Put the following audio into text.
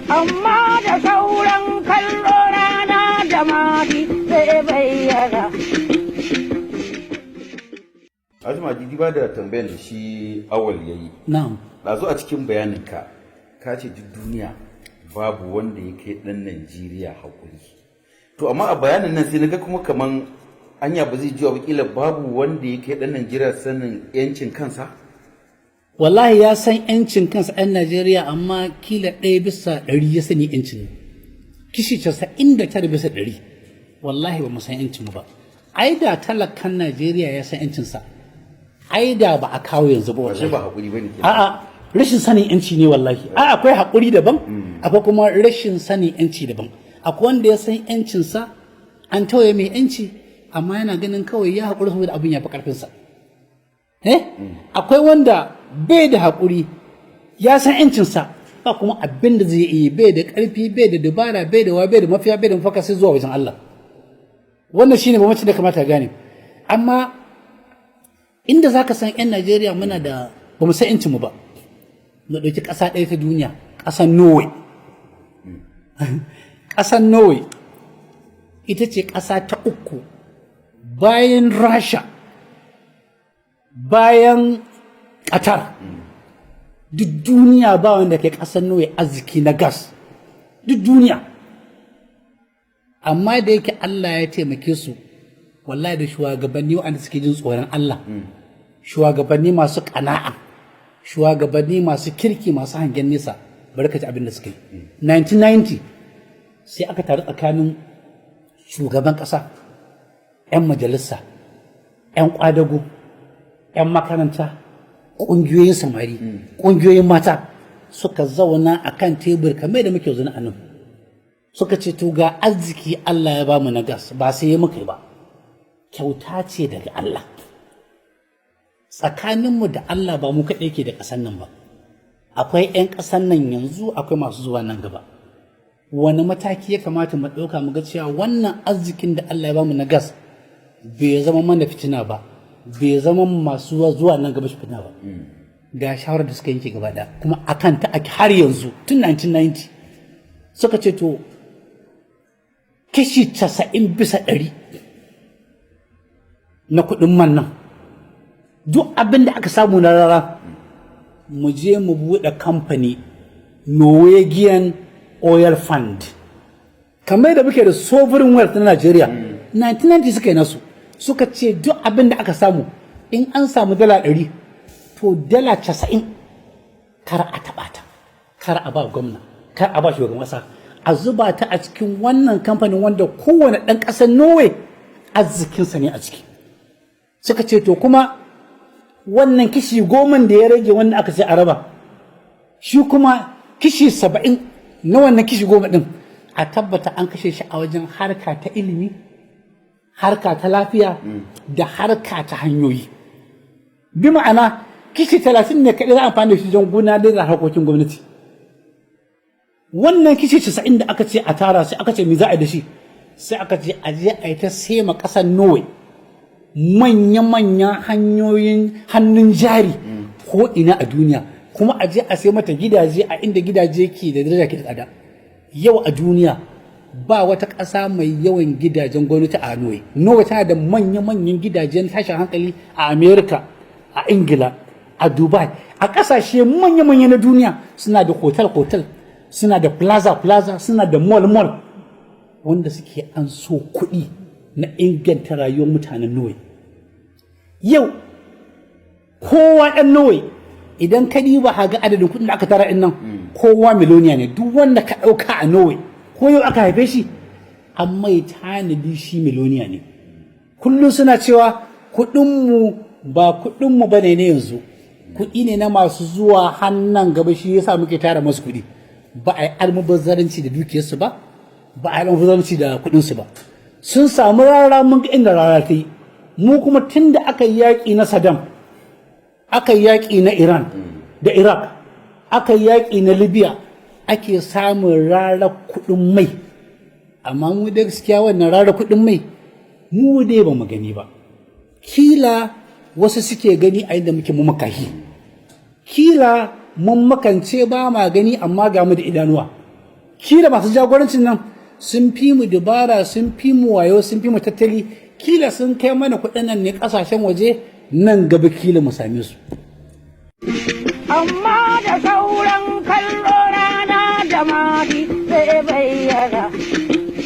amma da sauran kallo rana da madi zai bayyana. Azuma Didi ba da tambayar da shi Awal ya yi. Na'am. Ɗazu a cikin bayaninka ka ce duk duniya babu wanda ya kai ɗan Najeriya haƙuri. To amma a bayanin nan sai na ga kuma kaman anya ba zai jiwa wakila babu wanda ya kai ɗan Najeriya sanin 'yancin kansa? Wallahi ya san 'yancin kansa ɗan Najeriya amma kila 1/100 ya sani 'yancin. Kishi 99/100 wallahi ba mu san 'yancin mu ba. Ai da talakan Najeriya ya san 'yancinsa. Ai da ba a kawo yanzu ba wallahi. Ba haƙuri bane ke. A'a rashin sanin 'yanci ne wallahi. Akwai haƙuri daban, akwai kuma rashin sanin 'yanci daban. Akwai wanda ya san 'yancinsa an tauye mai 'yanci amma yana ganin kawai ya haƙuri saboda abin ya fi ƙarfinsa. Akwai wanda bai da haƙuri ya san 'yancinsa ba kuma abin da zai iya bai da ƙarfi bai da dabara bai da bai da mafiya bai da mafaka sai zuwa wajen Allah. Wannan shine bambancin da kamata gane. Amma inda zaka san 'yan Najeriya muna da ba mu san 'yancin mu ba. Mu ɗauki ƙasa ɗaya ta duniya, ƙasar Norway. Ƙasar Norway ita ce ƙasa ta uku bayan Rasha, bayan Qatar. Duk duniya ba wanda ke ƙasar Norway arziki na gas. Duk duniya. Amma da yake Allah ya taimake su, wallahi da shugabanni waɗanda suke jin tsoron Allah, shugabanni masu ƙana'a, shugabanni masu kirki masu hangen nesa, barkaci abin da suka yi. 1990 sai aka taru tsakanin shugaban ƙasa, 'yan majalisa, 'yan ƙwadago, 'yan makaranta, ƙungiyoyin samari, ƙungiyoyin mata suka zauna a kan tebur kamar da muke zaune a nan. Suka ce to ga arziki Allah ya bamu na gas ba sai ya muka yi ba, kyauta ce daga Allah. Tsakaninmu da Allah ba mu kaɗai ke da ƙasan nan ba, akwai 'yan ƙasan nan yanzu akwai masu zuwa nan gaba. Wani mataki ya kamata mu ɗauka mu ga cewa wannan arzikin da Allah ya bamu na gas bai zama mana fitina ba, bai zama masu zuwa nan gaba fitina ba. Ga shawarar da suka yanke gaba ɗaya kuma akan ta ake har yanzu tun 1990 suka ce to kashi 90% na kuɗin man nan duk abin da aka samu na rara mu je mu buɗe kamfani Norwegian Oil Fund kamar da muke da sovereign wealth na Najeriya. 1990 suka yi nasu suka ce duk abin da aka samu in an samu $100 to $90 kar a taɓa ta, kar a ba gwamna, kar a ba shugaban ƙasa, a zuba ta a cikin wannan kamfanin wanda kowane ɗan ƙasar Norway arzikinsa ne a ciki. Suka ce to kuma wannan kishi 10 da ya rage wanda aka ce a raba, shi kuma kishi 70 na wannan kishi 10 ɗin a tabbata an kashe shi a wajen harka ta ilimi, harka ta lafiya da harka ta hanyoyi. Bi ma'ana kishi 30 ne kaɗai za a amfani da shi don gudanar da harkokin gwamnati. Wannan kishi 90 da aka ce a tara sai aka ce me za a yi da shi, sai aka ce a je a yi ta sema ƙasar Norway manya-manyan hanyoyin hannun jari ko ina a duniya, kuma a je a sai mata gidaje a inda gidaje ke da daraja ke da tsada. Yau a duniya ba wata ƙasa mai yawan gidajen gwamnati a Norway. Norway tana da manya-manyan gidajen tashin hankali a America, a Ingila, a Dubai, a ƙasashe manya-manya na duniya suna da hotel-hotel, suna da plaza-plaza, suna da mall-mall wanda suke an so kuɗi na inganta rayuwar mutanen Norway. Yau kowa ɗan Norway idan ka diba ga adadin kuɗin da aka tara ɗin nan kowa miloniya ne. Duk wanda ka ɗauka a Norway ko yau aka haife shi an mai tanadi shi miloniya ne. Kullum suna cewa kuɗinmu ba kuɗinmu ba ne yanzu, kuɗi ne na masu zuwa hannun gaba, shi yasa muke tara masu kuɗi. Ba a yi almubazzaranci da dukiyarsu ba, ba a yi almubazzaranci da kuɗinsu ba. Sun samu rara mun ga inda rara ta yi. Mu kuma tun da aka yi yaƙi na Saddam, aka yi yaƙi na Iran da Iraq, aka yi yaƙi na Libya, ake samun rara kuɗin mai. Amma mu da gaskiya wannan rara kuɗin mai mu dai ba mu gani ba. Kila wasu suke gani a inda muke mu makahi, kila mun makance ba ma gani amma ga mu da idanuwa. kila masu jagorancin nan sun fi mu dubara, sun fi mu wayo, sun fi mu tattali, kila sun kai mana kuɗin nan ne ƙasashen waje, nan gaba kila mu same su. amma da sauran